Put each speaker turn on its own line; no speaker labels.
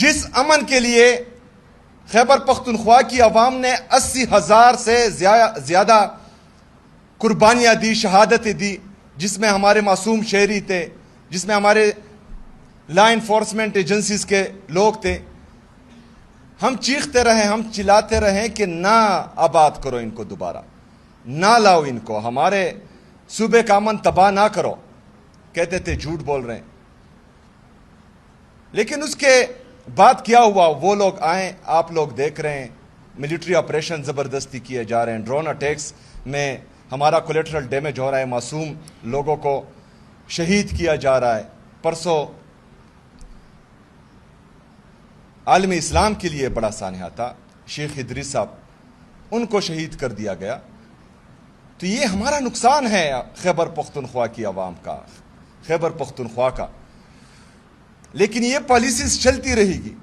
جس امن کے لیے خیبر پختونخوا کی عوام نے 80,000 سے زیادہ قربانیاں دی، شہادتیں دی، جس میں ہمارے معصوم شہری تھے، جس میں ہمارے لا انفورسمنٹ ایجنسیز کے لوگ تھے، ہم چیختے رہے، ہم چلاتے رہے کہ نہ آباد کرو ان کو، دوبارہ نہ لاؤ ان کو، ہمارے صوبے کا امن تباہ نہ کرو. کہتے تھے جھوٹ بول رہے ہیں. لیکن اس کے بعد کیا ہوا؟ وہ لوگ آئیں، آپ لوگ دیکھ رہے ہیں، ملٹری آپریشن زبردستی کیے جا رہے ہیں، ڈرون اٹیکس میں ہمارا کولیٹرل ڈیمیج ہو رہا ہے، معصوم لوگوں کو شہید کیا جا رہا ہے. پرسوں عالم اسلام کے لیے بڑا سانحہ تھا، شیخ ادریس صاحب، ان کو شہید کر دیا گیا. تو یہ ہمارا نقصان ہے خیبر پختونخوا کی عوام کا، خیبر پختونخوا کا. لیکن یہ پالیسیز چلتی رہے گی.